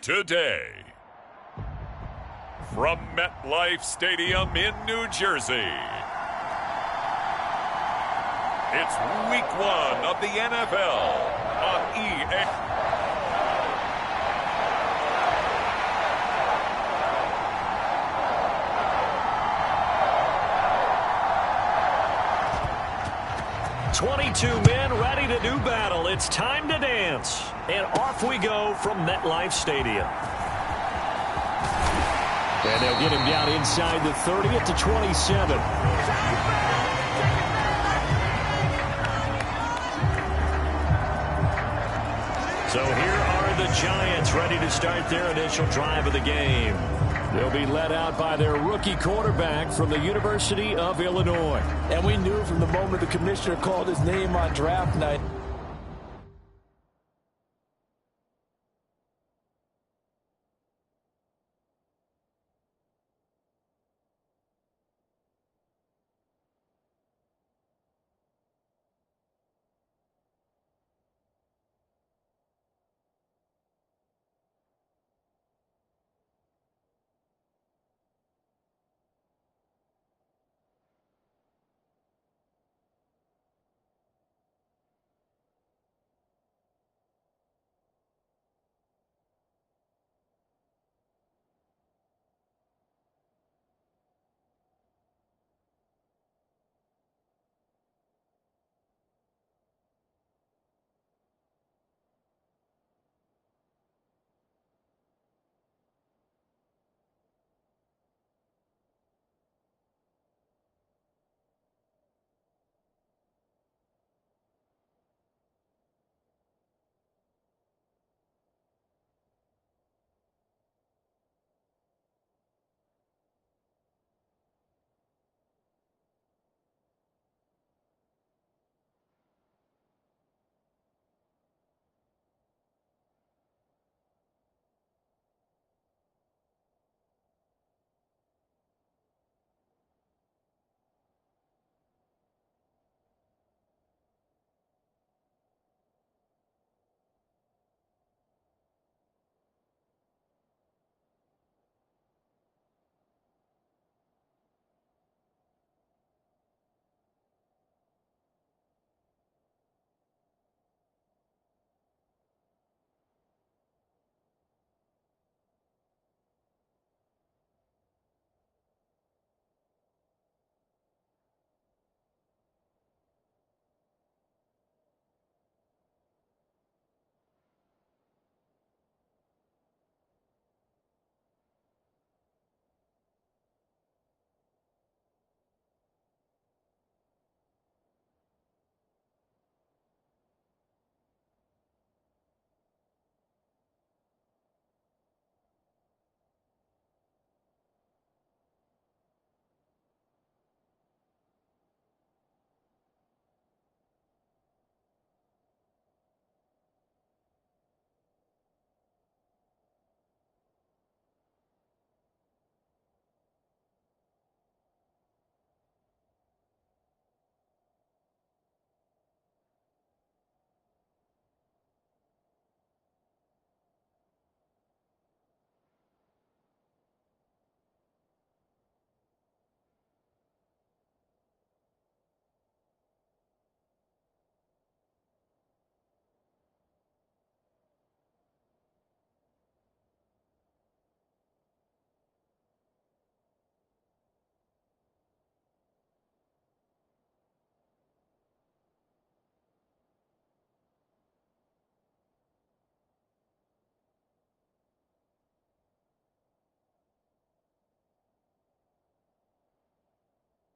today. From MetLife Stadium in New Jersey, it's Week 1 of the NFL on EA. "22 men ready to do battle. It's time to dance." And off we go from MetLife Stadium. And they'll get him down inside the 30 at the 27. So here are the Giants ready to start their initial drive of the game. They'll be led out by their rookie quarterback from the University of Illinois. And we knew from the moment the commissioner called his name on draft night.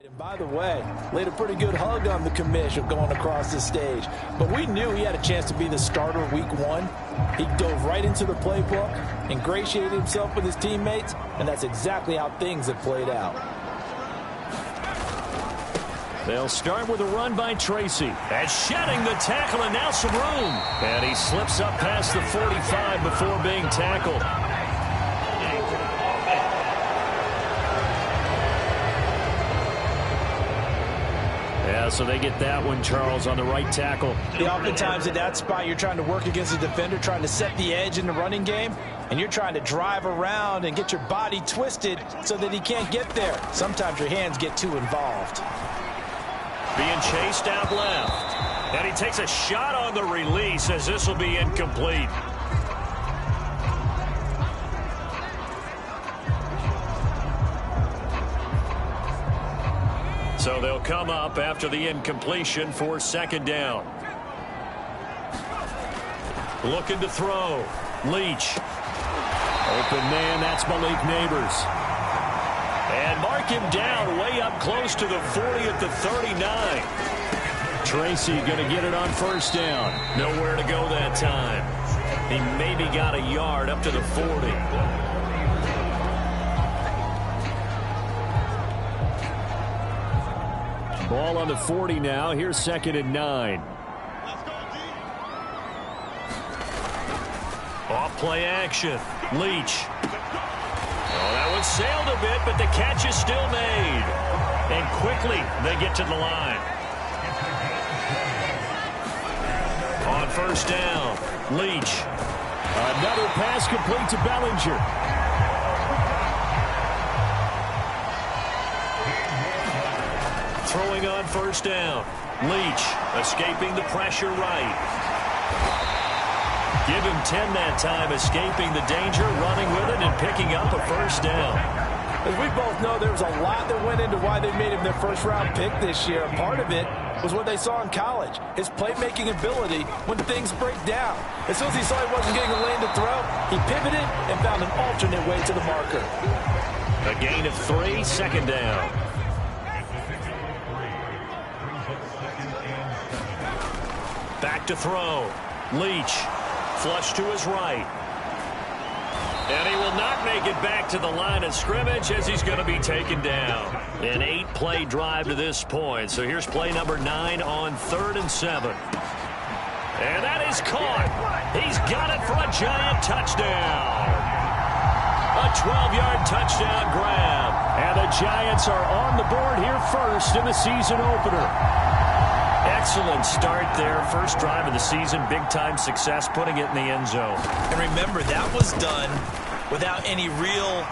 And by the way, laid a pretty good hug on the commission going across the stage. But we knew he had a chance to be the starter week 1. He dove right into the playbook, ingratiated himself with his teammates, and that's exactly how things have played out. They'll start with a run by Tracy. And shedding the tackle and now some room. And he slips up past the 45 before being tackled. Yeah, so they get that one, Charles, on the right tackle. Yeah, oftentimes at that spot, you're trying to work against a defender, trying to set the edge in the running game. and you're trying to drive around and get your body twisted so that he can't get there. Sometimes your hands get too involved. Being chased out left. And he takes a shot on the release as this will be incomplete. So they'll come up after the incompletion for 2nd down. Looking to throw. Leach. Open man, that's Malik Neighbors. And mark him down way up close to the 40 at the 39. Tracy going to get it on 1st down. Nowhere to go that time. He maybe got a yard up to the 40. Ball on the 40 now. Here's 2nd and 9. Off play action. Leach. Oh, that one sailed a bit, but the catch is still made. And quickly they get to the line. On 1st down, Leach. Another pass complete to Bellinger. Throwing on 1st down. Leach escaping the pressure right. Give him 10 that time, escaping the danger, running with it, and picking up a 1st down. As we both know, there was a lot that went into why they made him their 1st-round pick this year. Part of it was what they saw in college, his playmaking ability when things break down. As soon as he saw he wasn't getting a lane to throw, he pivoted and found an alternate way to the marker. A gain of 3, 2nd down. Back to throw. Leach. Flush to his right. And he will not make it back to the line of scrimmage as he's going to be taken down. An 8-play drive to this point. So here's play number 9 on 3rd and 7. And that is caught. He's got it for a giant touchdown. A 12-yard touchdown grab. And the Giants are on the board here first in the season opener. Excellent start there. 1st drive of the season. Big-time success putting it in the end zone. And remember, that was done without any real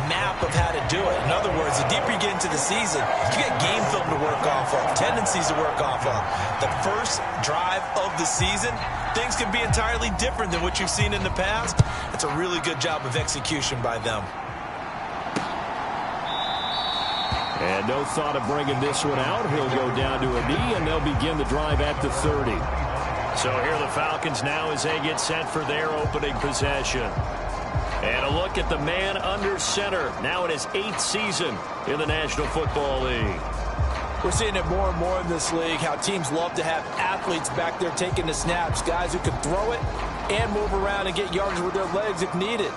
map of how to do it. In other words, the deeper you get into the season, you get game film to work off of, tendencies to work off of. The 1st drive of the season, things can be entirely different than what you've seen in the past. It's a really good job of execution by them. And no thought of bringing this one out. He'll go down to a knee, and they'll begin the drive at the 30. So here the Falcons now as they get set for their opening possession. And a look at the man under center. Now in his 8th season in the National Football League. We're seeing it more and more in this league, how teams love to have athletes back there taking the snaps, guys who can throw it and move around and get yards with their legs if needed.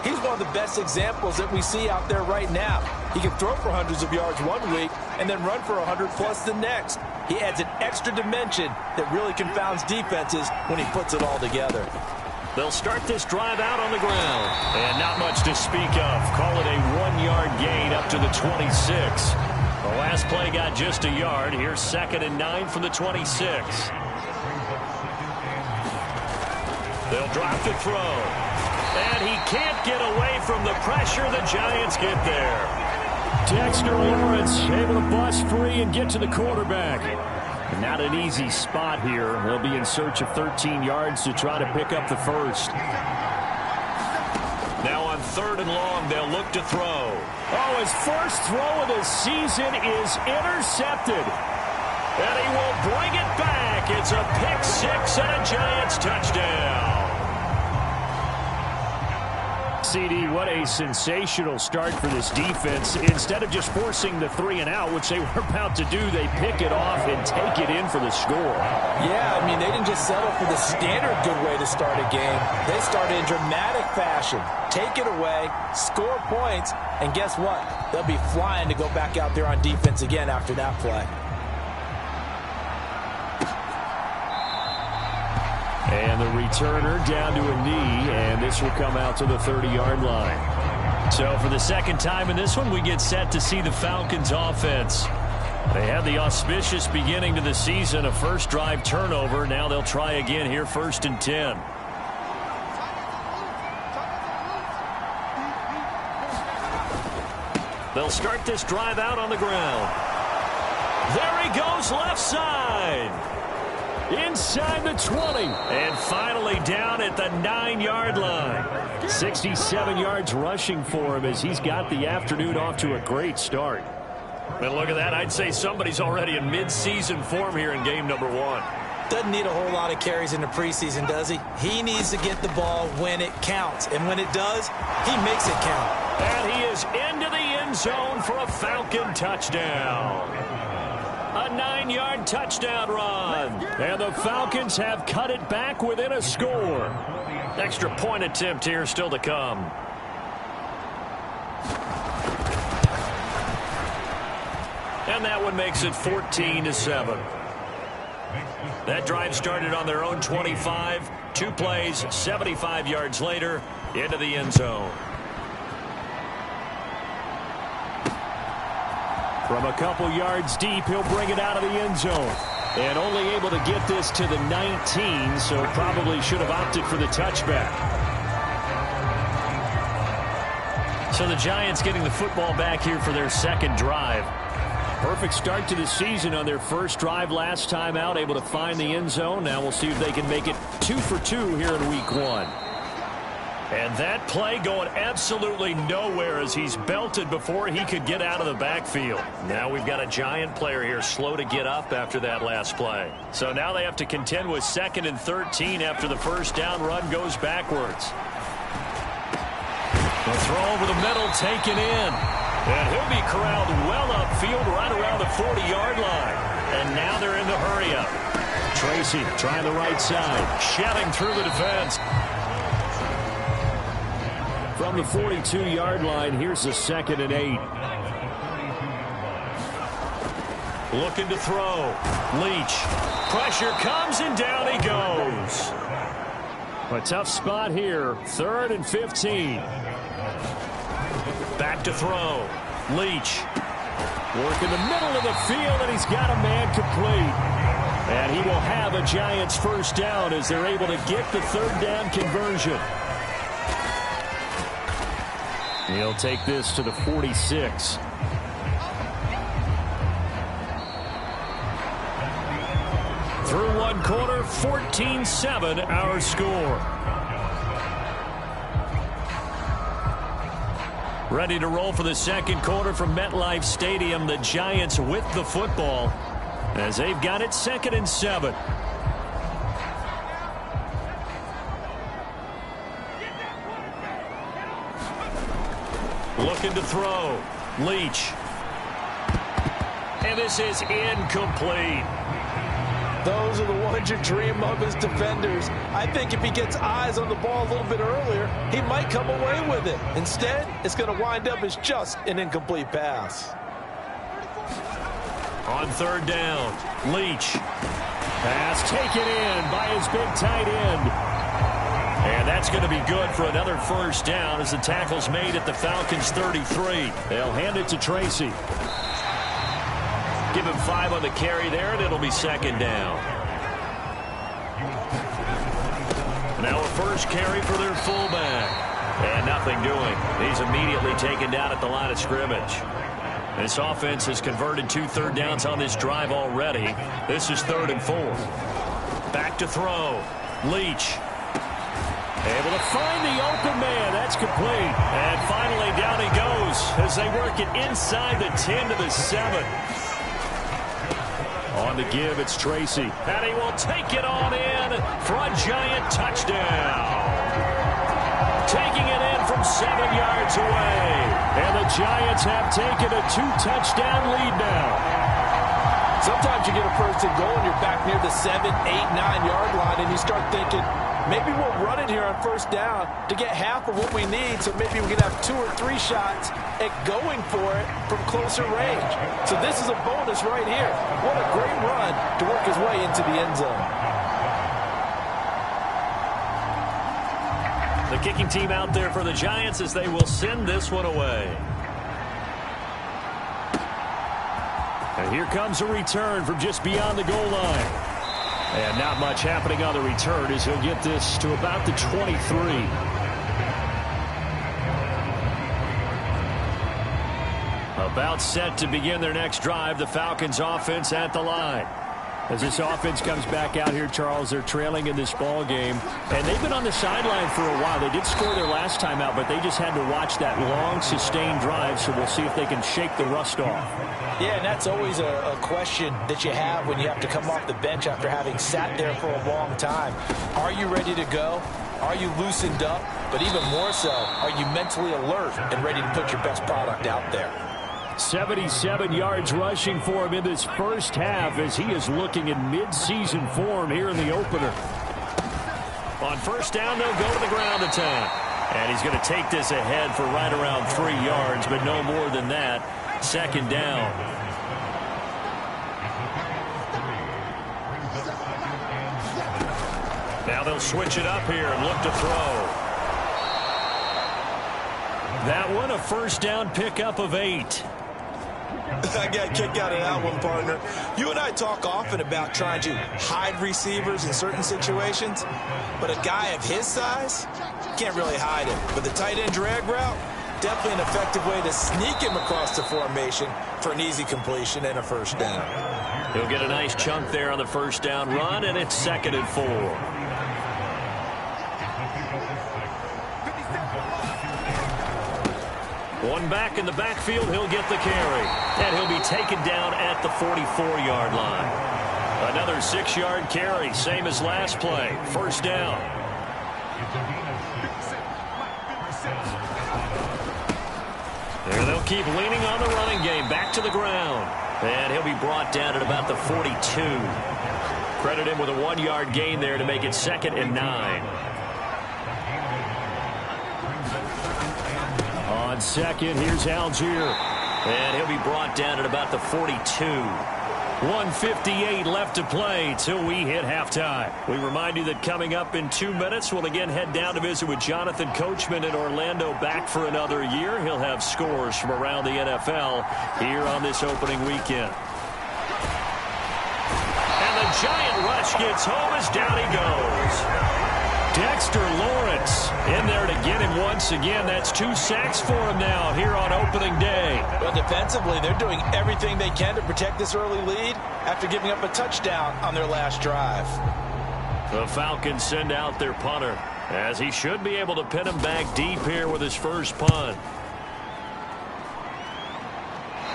He's one of the best examples that we see out there right now. He can throw for hundreds of yards one week and then run for 100+ the next. He adds an extra dimension that really confounds defenses when he puts it all together. They'll start this drive out on the ground. And not much to speak of. Call it a 1-yard gain up to the 26. The last play got just a yard. Here's 2nd and 9 from the 26. They'll drop the throw. And he can't get away from the pressure. The Giants get there. Dexter Lawrence able to bust free and get to the quarterback. Not an easy spot here. They'll be in search of 13 yards to try to pick up the 1st. Now on 3rd and long, they'll look to throw. Oh, his first throw of the season is intercepted. And he will bring it back. It's a pick 6 and a Giants touchdown. CD, what a sensational start for this defense. Instead of just forcing the 3 and out, which they were about to do, they pick it off and take it in for the score. Yeah, I mean, they didn't just settle for the standard good way to start a game. They started in dramatic fashion. Take it away, score points, and guess what? They'll be flying to go back out there on defense again after that play. And the returner down to a knee, and this will come out to the 30-yard line. So for the 2nd time in this one, we get set to see the Falcons offense. They had the auspicious beginning to the season, a 1st drive turnover. Now they'll try again here, 1st and 10. They'll start this drive out on the ground. There he goes left side. Inside the 20. And finally down at the 9-yard line. 67 yards rushing for him as he's got the afternoon off to a great start. And look at that. I'd say somebody's already in mid-season form here in game number 1. Doesn't need a whole lot of carries in the preseason, does he? He needs to get the ball when it counts. And when it does, he makes it count. And he is into the end zone for a Falcon touchdown. A 9-yard touchdown run. And the Falcons have cut it back within a score. Extra point attempt here still to come. And that one makes it 14-7. That drive started on their own 25. 2 plays, 75 yards later, into the end zone. From a couple yards deep, he'll bring it out of the end zone. And only able to get this to the 19, so probably should have opted for the touchback. So the Giants getting the football back here for their second drive. Perfect start to the season on their first drive last time out, able to find the end zone. Now we'll see if they can make it 2 for 2 here in week 1. And that play going absolutely nowhere as he's belted before he could get out of the backfield. Now we've got a Giant player here slow to get up after that last play. So now they have to contend with 2nd and 13 after the first down run goes backwards. The throw over the middle taken in. And he'll be corralled well upfield right around the 40-yard line. And now they're in the hurry-up. Tracy trying the right side, shedding through the defense. From the 42-yard line, here's the 2nd and 8. Looking to throw. Leach. Pressure comes, and down he goes. A tough spot here. 3rd and 15. Back to throw. Leach. Work in the middle of the field, and he's got a man complete. And he will have a Giants first down as they're able to get the 3rd down conversion. He'll take this to the 46. Through 1 quarter, 14-7 our score. Ready to roll for the second quarter from MetLife Stadium. The Giants with the football as they've got it 2nd and 7. Looking to throw. Leach. And this is incomplete. Those are the ones you dream of as defenders. I think if he gets eyes on the ball a little bit earlier, he might come away with it. Instead, it's going to wind up as just an incomplete pass. On 3rd down, Leach. Pass taken in by his big tight end. And that's going to be good for another first down as the tackle's made at the Falcons' 33. They'll hand it to Tracy. Give him 5 on the carry there, and it'll be 2nd down. Now a first carry for their fullback. And nothing doing. He's immediately taken down at the line of scrimmage. This offense has converted 2 third downs on this drive already. This is 3rd and 4. Back to throw. Leach. Able to find the open man. That's complete. And finally down he goes as they work it inside the 10 to the 7. On the give, it's Tracy. And he will take it on in for a Giant touchdown. Taking it in from 7 yards away. And the Giants have taken a 2-touchdown lead now. Sometimes you get a first and goal and you're back near the 7, 8, 9-yard line and you start thinking, maybe we'll run it here on first down to get half of what we need, so maybe we can have 2 or 3 shots at going for it from closer range. So this is a bonus right here. What a great run to work his way into the end zone. The kicking team out there for the Giants as they will send this one away. And here comes a return from just beyond the goal line. And not much happening on the return as he'll get this to about the 23. About set to begin their next drive, the Falcons offense at the line. As this offense comes back out here, Charles, they're trailing in this ball game, and they've been on the sideline for a while. They did score their last time out, but they just had to watch that long, sustained drive, so we'll see if they can shake the rust off. Yeah, and that's always a question that you have when you have to come off the bench after having sat there for a long time. Are you ready to go? Are you loosened up? But even more so, are you mentally alert and ready to put your best product out there? 77 yards rushing for him in this first half as he is looking in mid-season form here in the opener. On first down, they'll go to the ground attack. And he's going to take this ahead for right around 3 yards, but no more than that. Second down. Now they'll switch it up here and look to throw. That one, a first down pickup of 8. I got a kick out of that one, partner. You and I talk often about trying to hide receivers in certain situations, but a guy of his size can't really hide him. But the tight end drag route, definitely an effective way to sneak him across the formation for an easy completion and a first down. He'll get a nice chunk there on the first down run, and it's 2nd and 4. One back in the backfield, he'll get the carry. And he'll be taken down at the 44-yard line. Another 6-yard carry, same as last play. First down. There they'll keep leaning on the running game. Back to the ground. And he'll be brought down at about the 42. Credit him with a 1-yard gain there to make it 2nd and 9. On second, here's Algier. And he'll be brought down at about the 42. 1:58 left to play till we hit halftime. We remind you that coming up in 2 minutes, we'll again head down to visit with Jonathan Coachman in Orlando, back for another year. He'll have scores from around the NFL here on this opening weekend. And the giant rush gets home as down he goes. Dexter Lawrence in there to get him once again. That's 2 sacks for him now here on opening day. Well, defensively, they're doing everything they can to protect this early lead after giving up a touchdown on their last drive. The Falcons send out their punter, as he should be able to pin him back deep here with his first punt.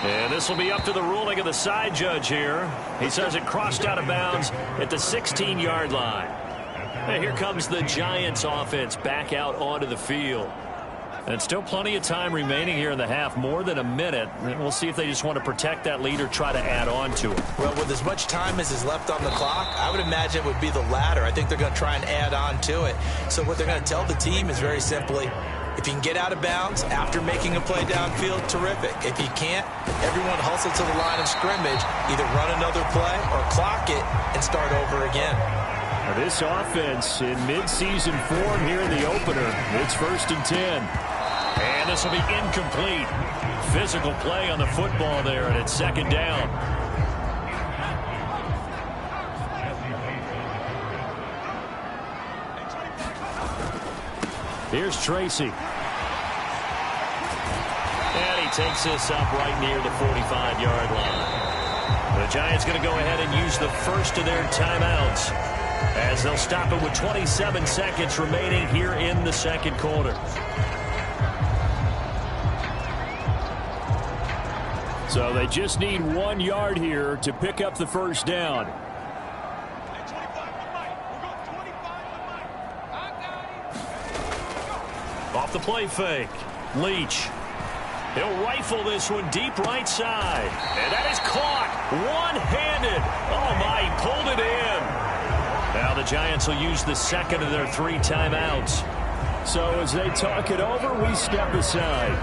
And this will be up to the ruling of the side judge here. He says it crossed out of bounds at the 16-yard line. And here comes the Giants offense back out onto the field. And still plenty of time remaining here in the half, more than a minute. And we'll see if they just want to protect that lead or try to add on to it. Well, with as much time as is left on the clock, I would imagine it would be the latter. I think they're going to try and add on to it. So what they're going to tell the team is very simply, if you can get out of bounds after making a play downfield, terrific. If you can't, everyone hustle to the line of scrimmage, either run another play or clock it and start over again. Now this offense in midseason form here in the opener. It's 1st and 10. And this will be incomplete. Physical play on the football there, and it's 2nd down. Here's Tracy. And he takes this up right near the 45-yard line. The Giants going to go ahead and use the first of their timeouts, as they'll stop it with 27 seconds remaining here in the second quarter. So they just need 1 yard here to pick up the first down. Off the play fake. Leach. He'll rifle this one deep right side. And that is caught one-handed. Oh, my, he pulled it in. Now the Giants will use the second of their 3 timeouts. So as they talk it over, we step aside.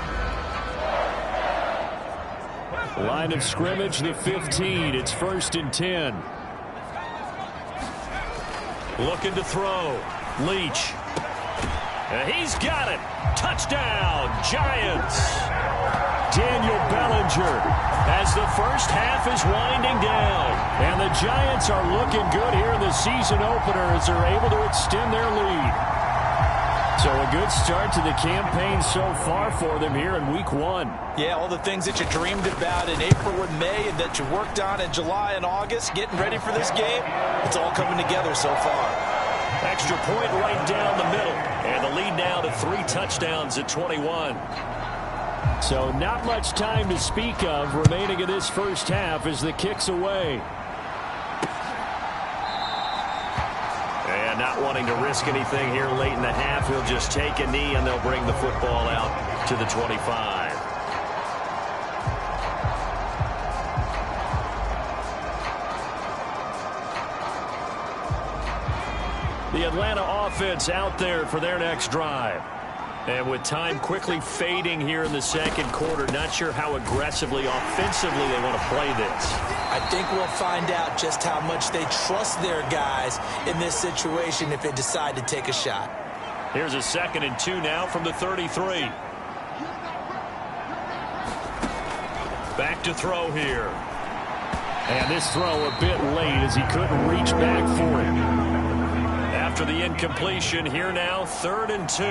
Line of scrimmage, the 15. It's 1st and 10. Looking to throw. Leach. And he's got it. Touchdown, Giants. Daniel Bellinger, as the first half is winding down. And the Giants are looking good here in the season opener as they're able to extend their lead. So a good start to the campaign so far for them here in week 1. Yeah, all the things that you dreamed about in April and May and that you worked on in July and August, getting ready for this game, it's all coming together so far. Extra point right down the middle. And the lead now to 3 touchdowns at 21. So not much time to speak of remaining in this first half as the kick's away. And not wanting to risk anything here late in the half, he'll just take a knee and they'll bring the football out to the 25. The Atlanta offense out there for their next drive. And with time quickly fading here in the second quarter, not sure how aggressively, offensively they want to play this. I think we'll find out just how much they trust their guys in this situation if they decide to take a shot. Here's a 2nd and 2 now from the 33. Back to throw here. And this throw a bit late as he couldn't reach back for it. After the incompletion, here now, 3rd and 2.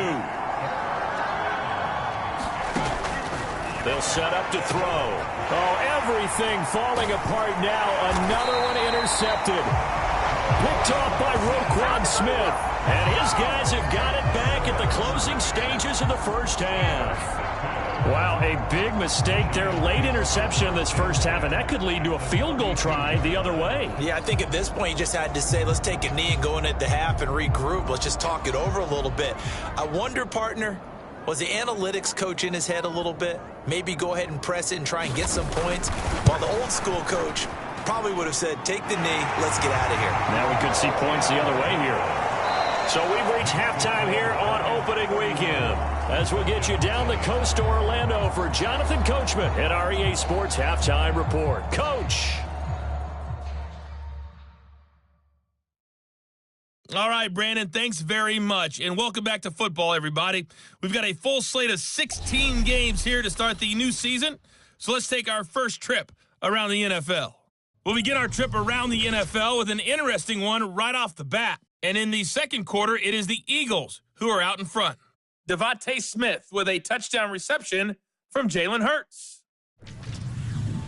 They'll set up to throw. Oh, everything falling apart now. Another one intercepted. Picked off by Roquan Smith. And his guys have got it back at the closing stages of the first half. Wow, a big mistake there. Late interception in this first half, and that could lead to a field goal try the other way. Yeah, I think at this point you just had to say, let's take a knee and go in at the half and regroup. Let's just talk it over a little bit. I wonder, partner, was the analytics coach in his head a little bit? Maybe go ahead and press it and try and get some points? While the old school coach probably would have said, take the knee, let's get out of here. Now we could see points the other way here. So we've reached halftime here on opening weekend. As we'll get you down the coast to Orlando for Jonathan Coachman at our EA Sports Halftime Report. Coach! All right, Brandon, thanks very much. And welcome back to football, everybody. We've got a full slate of 16 games here to start the new season. So let's take our first trip around the NFL. We'll begin our trip around the NFL with an interesting one right off the bat. And in the second quarter, it is the Eagles who are out in front. Devontae Smith with a touchdown reception from Jalen Hurts.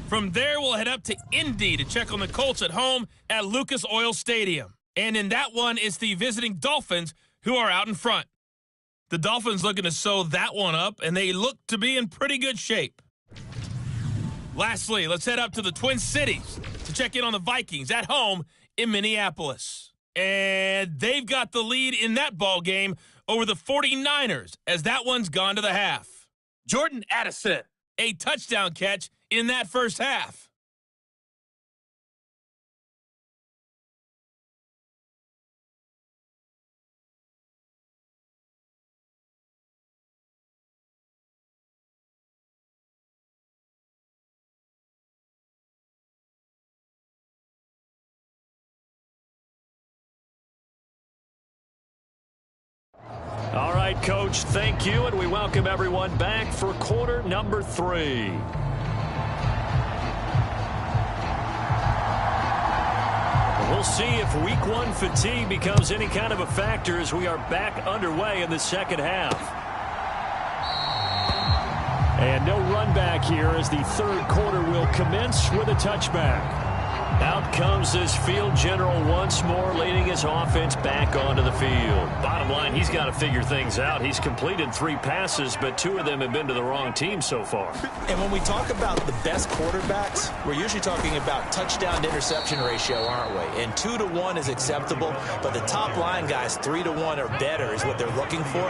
From there, we'll head up to Indy to check on the Colts at home at Lucas Oil Stadium. And in that one, it's the visiting Dolphins who are out in front. The Dolphins looking to sew that one up, and they look to be in pretty good shape. Lastly, let's head up to the Twin Cities to check in on the Vikings at home in Minneapolis. And they've got the lead in that ball game over the 49ers as that one's gone to the half. Jordan Addison, a touchdown catch in that first half. All right, Coach, thank you, and we welcome everyone back for quarter number 3. We'll see if week 1 fatigue becomes any kind of a factor as we are back underway in the second half. And no run back here as the third quarter will commence with a touchback. Out comes this field general once more, leading his offense back onto the field. Bottom line, he's got to figure things out. He's completed 3 passes, but 2 of them have been to the wrong team so far. And when we talk about the best quarterbacks, we're usually talking about touchdown to interception ratio, aren't we? And 2 to 1 is acceptable, but the top line guys, 3 to 1 or better is what they're looking for.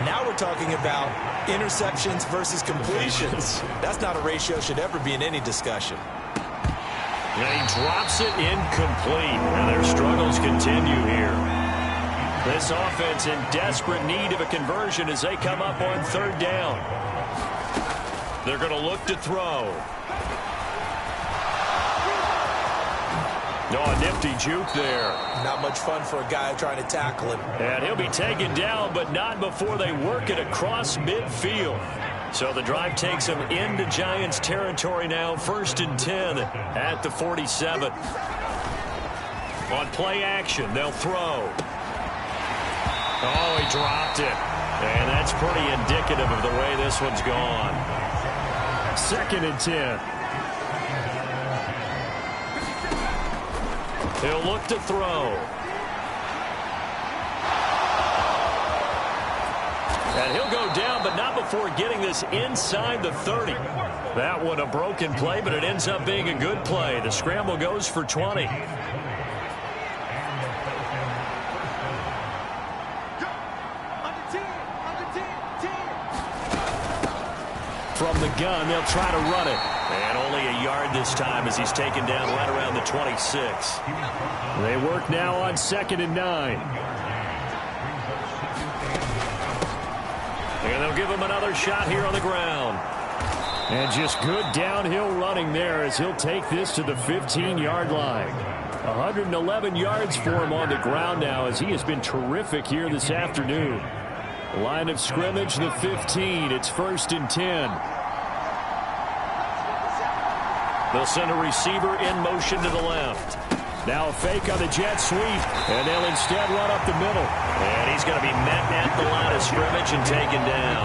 Now we're talking about interceptions versus completions. That's not a ratio should ever be in any discussion. And he drops it incomplete. And their struggles continue here. This offense in desperate need of a conversion as they come up on 3rd down. They're going to look to throw. Oh, a nifty juke there. Not much fun for a guy trying to tackle him. And he'll be taken down, but not before they work it across midfield. So the drive takes them into Giants territory now, 1st and 10 at the 47. On play action, they'll throw. Oh, he dropped it. And that's pretty indicative of the way this one's gone. 2nd and 10. He'll look to throw. And he'll go down, but not before getting this inside the 30. That one a broken play, but it ends up being a good play. The scramble goes for 20. From the gun, they'll try to run it. And only a yard this time as he's taken down right around the 26. They work now on 2nd and 9. And they'll give him another shot here on the ground. And just good downhill running there as he'll take this to the 15-yard line. 111 yards for him on the ground now as he has been terrific here this afternoon. Line of scrimmage, the 15. It's 1st and 10. They'll send a receiver in motion to the left. Now a fake on the jet sweep, and they'll instead run up the middle. And he's going to be met at the line of scrimmage and taken down.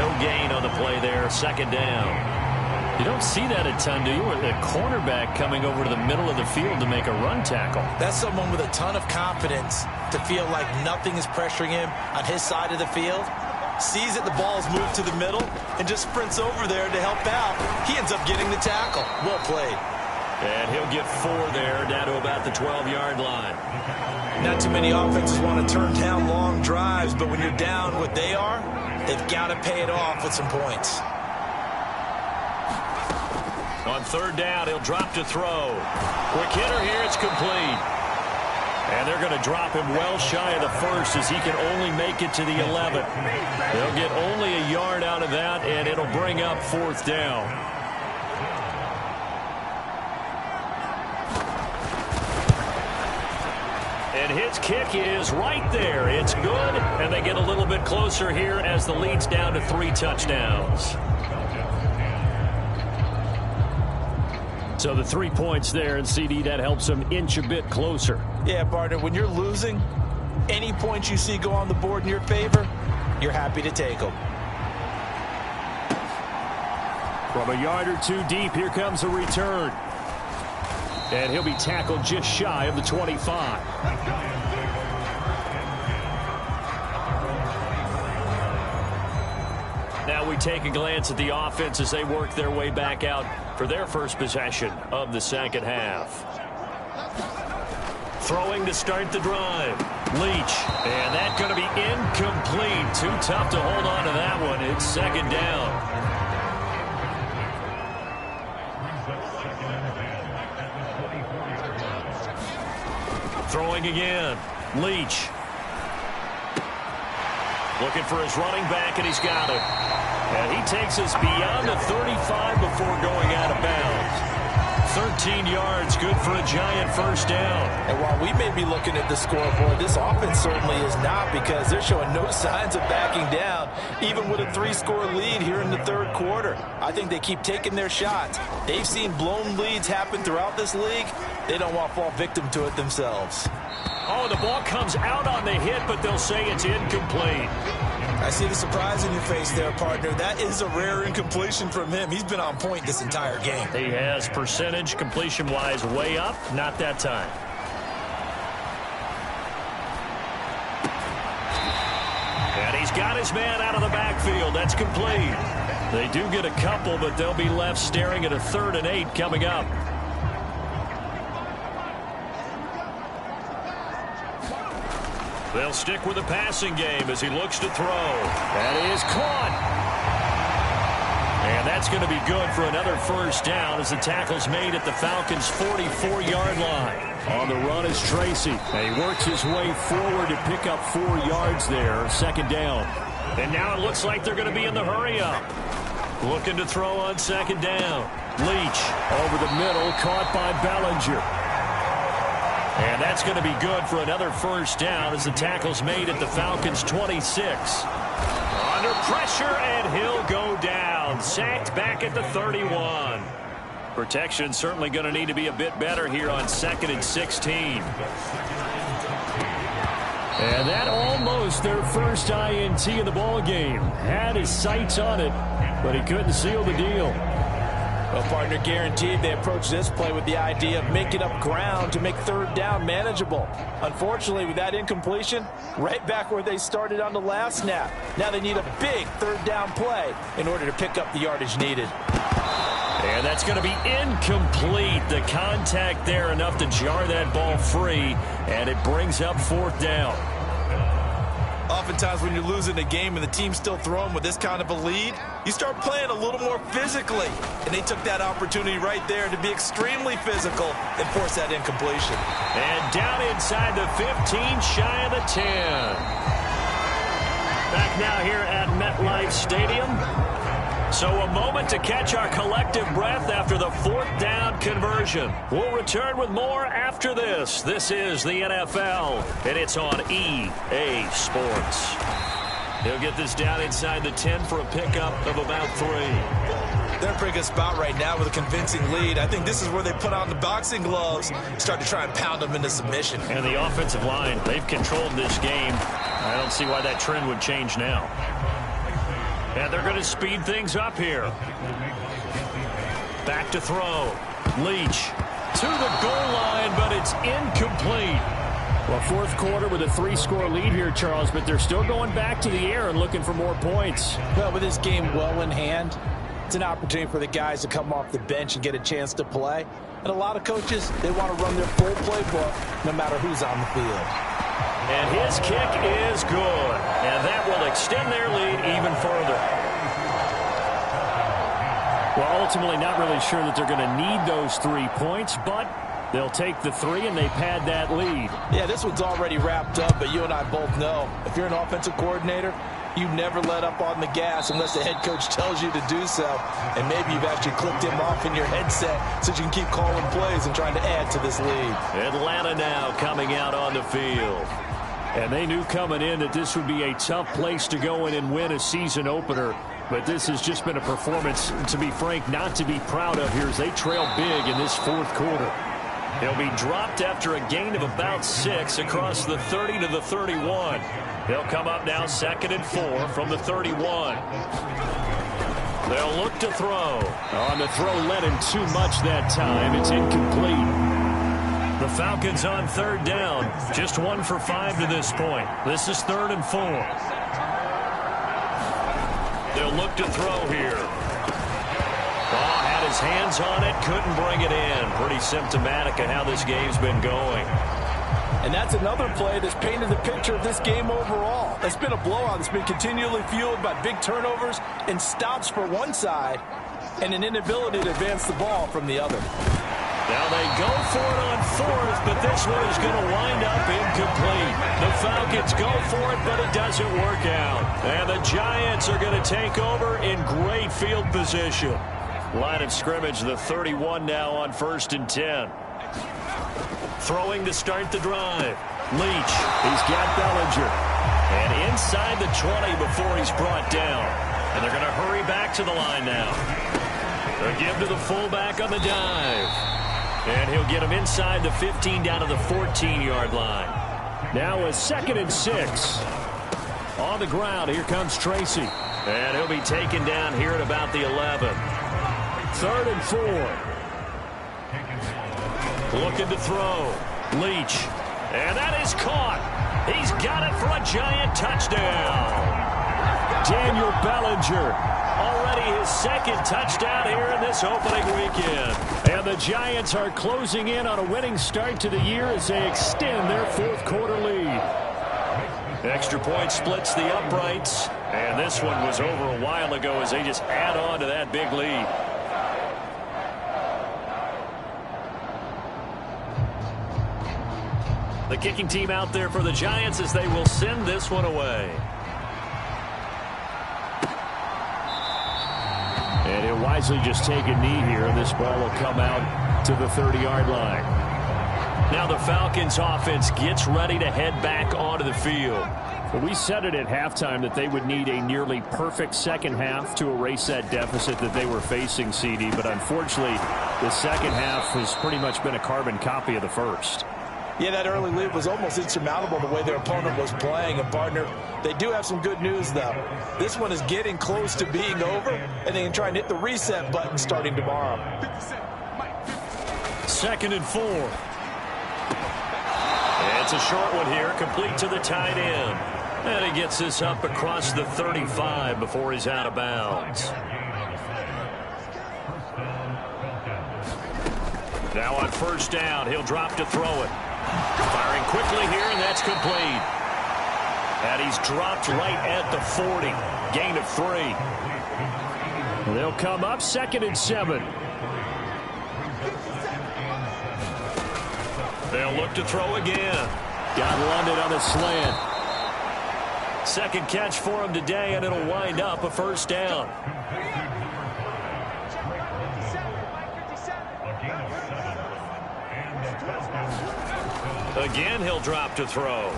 No gain on the play there, 2nd down. You don't see that a ton, do you? A cornerback coming over to the middle of the field to make a run tackle. That's someone with a ton of confidence to feel like nothing is pressuring him on his side of the field. Sees that the ball's moved to the middle and just sprints over there to help out. He ends up getting the tackle. Well played. And he'll get 4 there, down to about the 12-yard line. Not too many offenses want to turn down long drives, but when you're down what they are, they've got to pay it off with some points. On 3rd down, he'll drop to throw. Quick hitter here, it's complete. And they're going to drop him well shy of the 1st as he can only make it to the 11th. They'll get only a yard out of that, and it'll bring up 4th down. And his kick is right there. It's good, and they get a little bit closer here as the lead's down to 3 touchdowns. So the 3 points there, and CD, that helps them inch a bit closer. Yeah, partner, when you're losing, any points you see go on the board in your favor, you're happy to take them. From a yard or 2 deep, here comes a return. And he'll be tackled just shy of the 25. Now we take a glance at the offense as they work their way back out for their first possession of the 2nd half. Throwing to start the drive. Leach. And that's going to be incomplete. Too tough to hold on to that one. It's 2nd down. Throwing again. Leach. Looking for his running back, and he's got it. And he takes us beyond the 35 before going out of bounds. 13 yards, good for a giant 1st down. And while we may be looking at the scoreboard, this offense certainly is not, because they're showing no signs of backing down, even with a 3-score lead here in the 3rd quarter. I think they keep taking their shots. They've seen blown leads happen throughout this league. They don't want to fall victim to it themselves. Oh, the ball comes out on the hit, but they'll say it's incomplete. I see the surprise in your face there, partner. That is a rare incompletion from him. He's been on point this entire game. He has percentage completion-wise way up. Not that time. And he's got his man out of the backfield. That's complete. They do get a couple, but they'll be left staring at a 3rd and 8 coming up. They'll stick with the passing game as he looks to throw. That is caught. And that's going to be good for another 1st down as the tackle's made at the Falcons' 44-yard line. On the run is Tracy. And he works his way forward to pick up 4 yards there. 2nd down. And now it looks like they're going to be in the hurry-up. Looking to throw on 2nd down. Leach over the middle, caught by Bellinger. And that's going to be good for another 1st down as the tackle's made at the Falcons' 26. Under pressure, and he'll go down. Sacked back at the 31. Protection certainly going to need to be a bit better here on 2nd and 16. And that almost their first INT of the ball game. Had his sights on it, but he couldn't seal the deal. Well, partner, guaranteed they approach this play with the idea of making up ground to make third down manageable. Unfortunately, with that incompletion, right back where they started on the last snap. Now they need a big third down play in order to pick up the yardage needed. And that's going to be incomplete. The contact there enough to jar that ball free, and it brings up fourth down. Oftentimes when you're losing a game and the team's still throwing with this kind of a lead, you start playing a little more physically. And they took that opportunity right there to be extremely physical and force that incompletion. And down inside the 15, shy of the 10. Back now here at MetLife Stadium. So a moment to catch our collective breath after the fourth down conversion. We'll return with more after this. This is the NFL, and it's on EA Sports. He'll get this down inside the 10 for a pickup of about 3. They're in a pretty good spot right now with a convincing lead. I think this is where they put on the boxing gloves, start to try and pound them into submission. And the offensive line, they've controlled this game. I don't see why that trend would change now. And they're going to speed things up here. Back to throw. Leach to the goal line, but it's incomplete. Well, fourth quarter with a 3-score lead here, Charles, but they're still going back to the air and looking for more points. Well, with this game well in hand, it's an opportunity for the guys to come off the bench and get a chance to play. And a lot of coaches, they want to run their full playbook no matter who's on the field. And his kick is good. And that will extend their lead even further. Well, ultimately not really sure that they're going to need those 3 points, but they'll take the 3 and they pad that lead. Yeah, this one's already wrapped up, but you and I both know if you're an offensive coordinator, you never let up on the gas unless the head coach tells you to do so. And maybe you've actually clicked him off in your headset so you can keep calling plays and trying to add to this lead. Atlanta now coming out on the field. And they knew coming in that this would be a tough place to go in and win a season opener. But this has just been a performance, to be frank, not to be proud of here as they trail big in this fourth quarter. He'll be dropped after a gain of about 6 across the 30 to the 31. They'll come up now 2nd and 4 from the 31. They'll look to throw. On the throw led him too much that time. It's incomplete. The Falcons on third down. Just 1 for 5 to this point. This is 3rd and 4. They'll look to throw here. Oh, had his hands on it, couldn't bring it in. Pretty symptomatic of how this game's been going. And that's another play that's painted the picture of this game overall. It's been a blowout. It's been continually fueled by big turnovers and stops for one side and an inability to advance the ball from the other. Now they go for it on 4th, but this one is going to wind up incomplete. The Falcons go for it, but it doesn't work out. And the Giants are going to take over in great field position. Line of scrimmage, the 31 now on 1st and 10. Throwing to start the drive. Leach. He's got Bellinger. And inside the 20 before he's brought down. And they're going to hurry back to the line now. They'll give to the fullback on the dive. And he'll get him inside the 15 down to the 14-yard line. Now a 2nd and 6. On the ground, here comes Tracy. And he'll be taken down here at about the 11. 3rd and 4. Looking to throw. Leach. And that is caught. He's got it for a Giant touchdown. Daniel Bellinger. Already his 2nd touchdown here in this opening weekend. And the Giants are closing in on a winning start to the year as they extend their fourth quarter lead. Extra point splits the uprights. And this one was over a while ago as they just add on to that big lead. The kicking team out there for the Giants as they will send this one away. And he'll wisely just take a knee here, and this ball will come out to the 30-yard line. Now the Falcons offense gets ready to head back onto the field. Well, we said it at halftime that they would need a nearly perfect second half to erase that deficit that they were facing, CD. But unfortunately, the second half has pretty much been a carbon copy of the first. Yeah, that early lead was almost insurmountable the way their opponent was playing. And, partner, they do have some good news, though. This one is getting close to being over, and they can try and hit the reset button starting tomorrow. 2nd and 4. It's a short one here, complete to the tight end. And he gets this up across the 35 before he's out of bounds. Now on 1st down, he'll drop to throw it. Firing quickly here, and that's complete. And he's dropped right at the 40. Gain of 3. They'll come up 2nd and 7. They'll look to throw again. Got London on a slant. 2nd catch for him today, and it'll wind up a 1st down. Again, he'll drop to throw.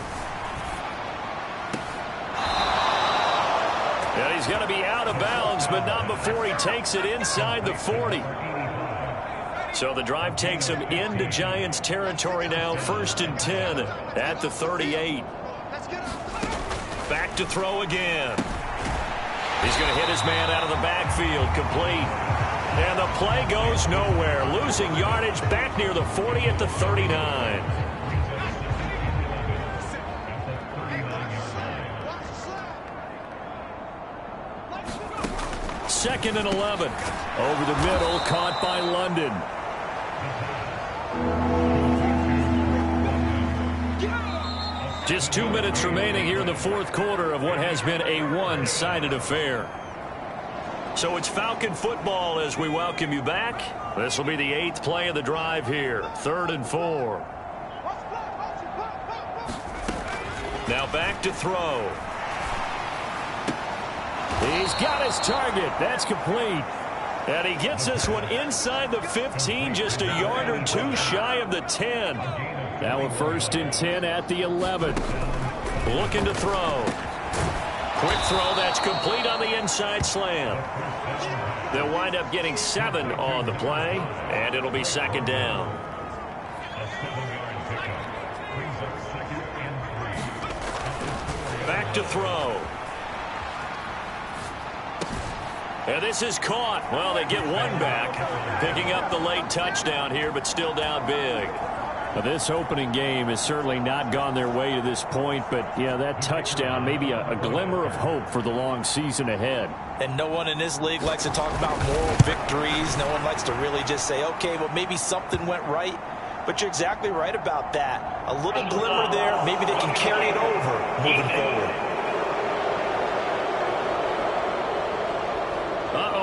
And he's going to be out of bounds, but not before he takes it inside the 40. So the drive takes him into Giants territory now. 1st and 10 at the 38. Back to throw again. He's going to hit his man out of the backfield. Complete. And the play goes nowhere. Losing yardage back near the 40 at the 39. 2nd and 11. Over the middle, caught by London. Just 2 minutes remaining here in the 4th quarter of what has been a one-sided affair. So it's Falcon football as we welcome you back. This will be the 8th play of the drive here. 3rd and 4. Now back to throw. He's got his target. That's complete. And he gets this one inside the 15, just a yard or 2 shy of the 10. Now a 1st and 10 at the 11. Looking to throw. Quick throw that's complete on the inside slam. They'll wind up getting 7 on the play, and it'll be 2nd down. Back to throw. And this is caught. Well, they get one back. Picking up the late touchdown here, but still down big. Well, this opening game has certainly not gone their way to this point, but, yeah, that touchdown, maybe a glimmer of hope for the long season ahead. And no one in this league likes to talk about moral victories. No one likes to really just say, okay, well, maybe something went right. But you're exactly right about that. A little glimmer there. Maybe they can carry it over moving forward.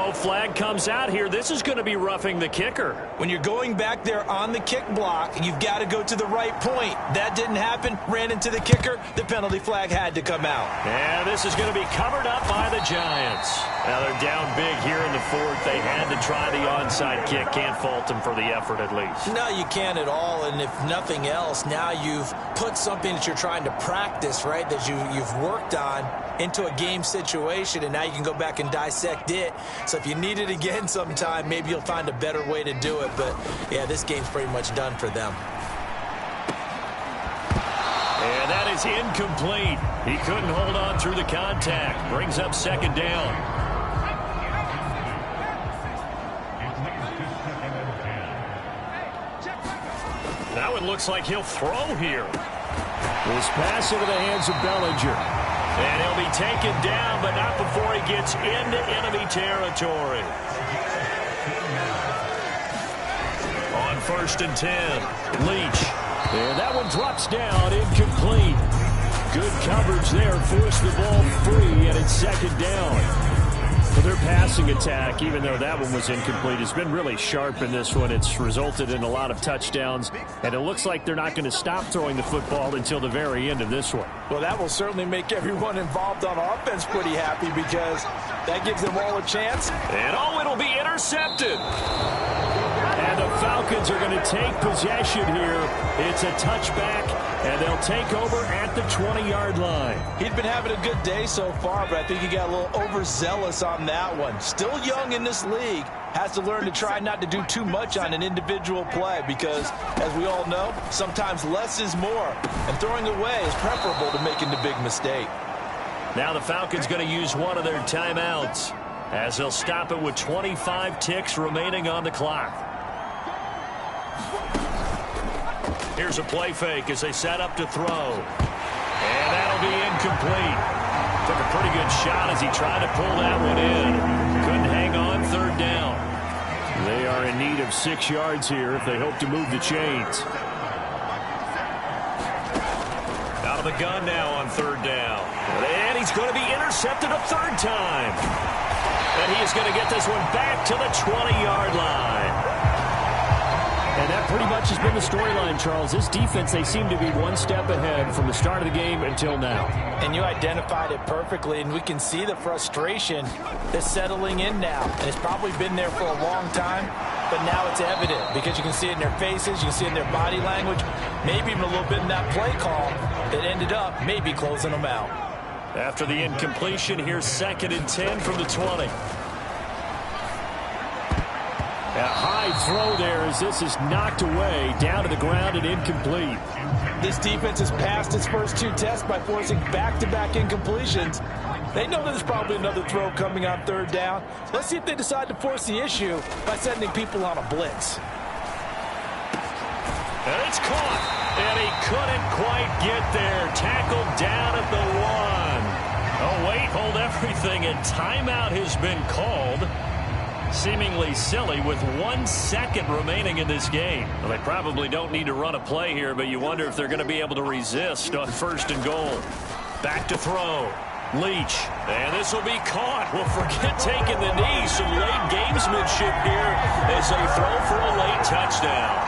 Flag comes out here. This is going to be roughing the kicker. When you're going back there on the kick block, you've got to go to the right point. That didn't happen. Ran into the kicker. The penalty flag had to come out. And this is going to be covered up by the Giants. Now they're down big here in the 4th. They had to try the onside kick. Can't fault them for the effort at least. No, you can't at all. And if nothing else, now you've put something that you're trying to practice, right, that you've worked on into a game situation, and now you can go back and dissect it. So if you need it again sometime, maybe you'll find a better way to do it. But, yeah, this game's pretty much done for them. And that is incomplete. He couldn't hold on through the contact. Brings up 2nd down. Now it looks like he'll throw here. This pass into the hands of Bellinger. And he'll be taken down, but not before he gets into enemy territory. On 1st and 10, Leach. And that one drops down, incomplete. Good coverage there, forced the ball free, and it's 2nd down. For their passing attack, even though that one was incomplete, has been really sharp in this one. It's resulted in a lot of touchdowns, and it looks like they're not going to stop throwing the football until the very end of this one. Well, that will certainly make everyone involved on offense pretty happy because that gives them all a chance. And it'll be intercepted. And the Falcons are going to take possession here. It's a touchback And they'll take over at the 20-yard line. He'd been having a good day so far, but I think he got a little overzealous on that one. Still young in this league. Has to learn to try not to do too much on an individual play because, as we all know, sometimes less is more. And throwing away is preferable to making the big mistake. Now the Falcons going to use one of their timeouts as they'll stop it with 25 ticks remaining on the clock. Here's a play fake as they set up to throw. And that'll be incomplete. Took a pretty good shot as he tried to pull that one in. Couldn't hang on third down. They are in need of 6 yards here if they hope to move the chains. Out of the gun now on third down. And he's going to be intercepted a third time. And he is going to get this one back to the 20-yard line. And that pretty much has been the storyline, Charles. This defense, they seem to be one step ahead from the start of the game until now. And you identified it perfectly, and we can see the frustration that's settling in now. And it's probably been there for a long time, but now it's evident because you can see it in their faces, you can see it in their body language, maybe even a little bit in that play call that ended up maybe closing them out. After the incompletion, here's 2nd and 10 from the 20. A high throw there as this is knocked away, down to the ground and incomplete. This defense has passed its first 2 tests by forcing back-to-back incompletions. They know there's probably another throw coming on third down. Let's see if they decide to force the issue by sending people on a blitz. And it's caught. And he couldn't quite get there. Tackled down at the 1. Oh, wait, hold everything. A timeout has been called. Seemingly silly with 1 second remaining in this game. Well, they probably don't need to run a play here, but you wonder if they're going to be able to resist on 1st and goal. Back to throw. Leach. And this will be caught. Well, forget taking the knee. Some late gamesmanship here as they throw for a late touchdown.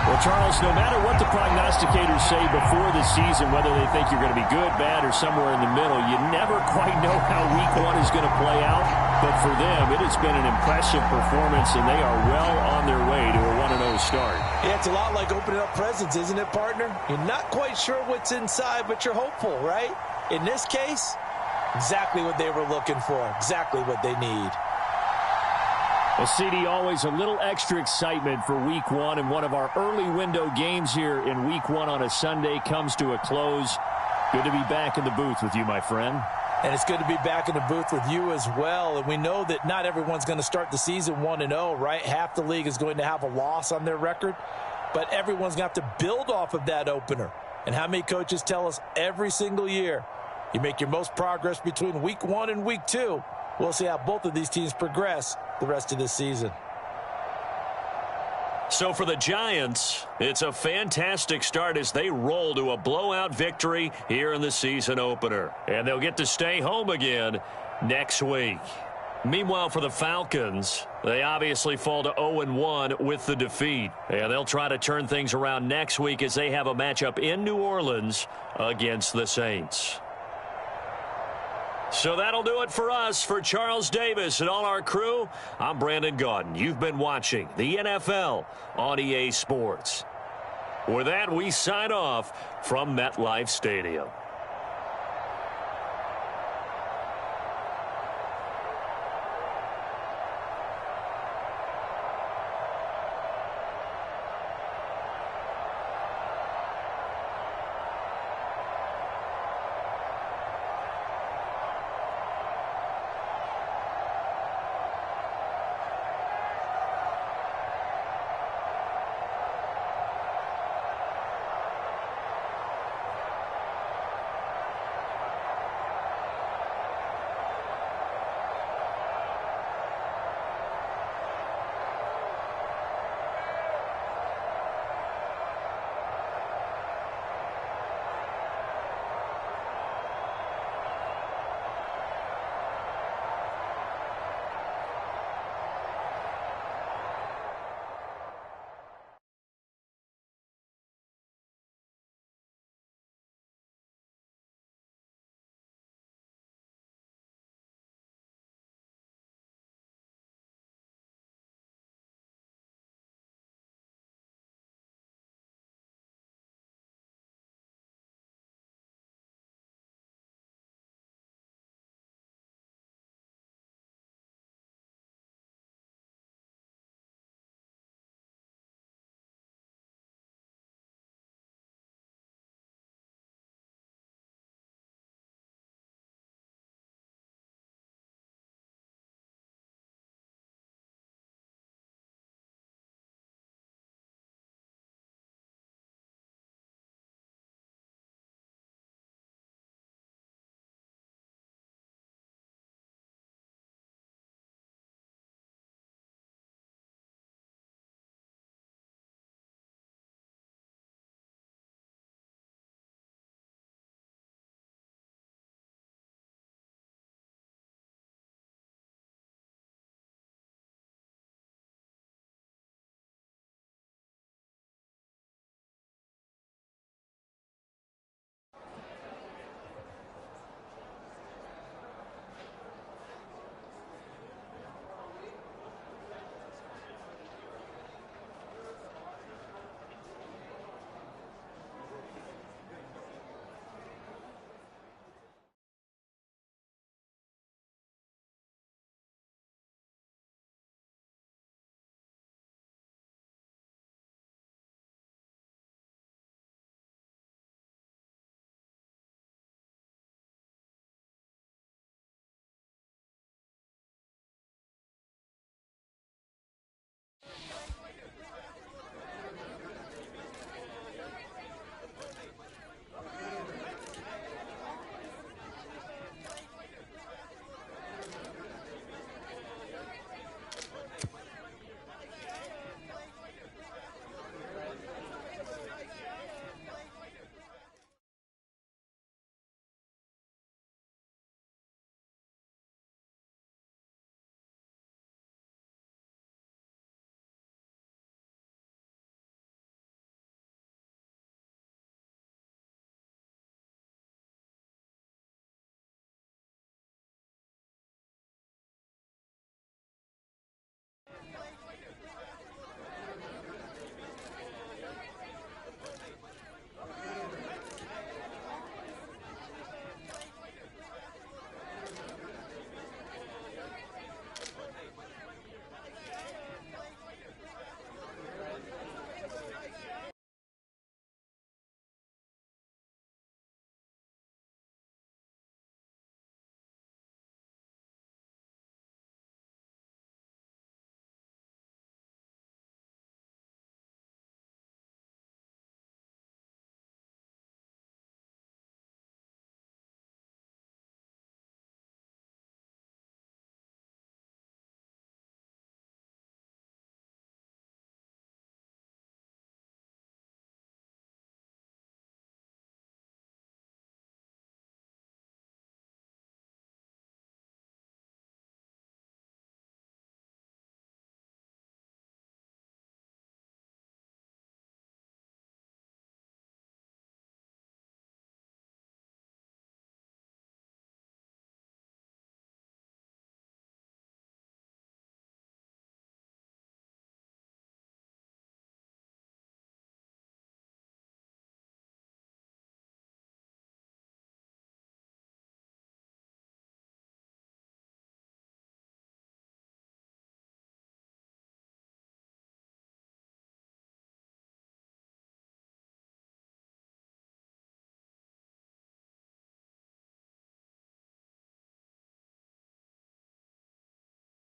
Well, Charles, no matter what the prognosticators say before the season, whether they think you're going to be good, bad, or somewhere in the middle, you never quite know how week 1 is going to play out. But for them, it has been an impressive performance, and they are well on their way to a 1-0 start. Yeah, it's a lot like opening up presents, isn't it, partner? You're not quite sure what's inside, but you're hopeful, right? In this case, exactly what they were looking for, exactly what they need. Well, CD, always a little extra excitement for week 1, and one of our early window games here in week 1 on a Sunday comes to a close. Good to be back in the booth with you, my friend. And it's good to be back in the booth with you as well. And we know that not everyone's going to start the season 1-0, right? Half the league is going to have a loss on their record, but everyone's going to have to build off of that opener. And how many coaches tell us every single year, you make your most progress between week 1 and week 2. We'll see how both of these teams progress the rest of this season. So for the Giants, it's a fantastic start as they roll to a blowout victory here in the season opener. And they'll get to stay home again next week. Meanwhile, for the Falcons, they obviously fall to 0-1 with the defeat. And they'll try to turn things around next week as they have a matchup in New Orleans against the Saints. So that'll do it for us. For Charles Davis and all our crew, I'm Brandon Gaudin. You've been watching the NFL on EA Sports. With that, we sign off from MetLife Stadium.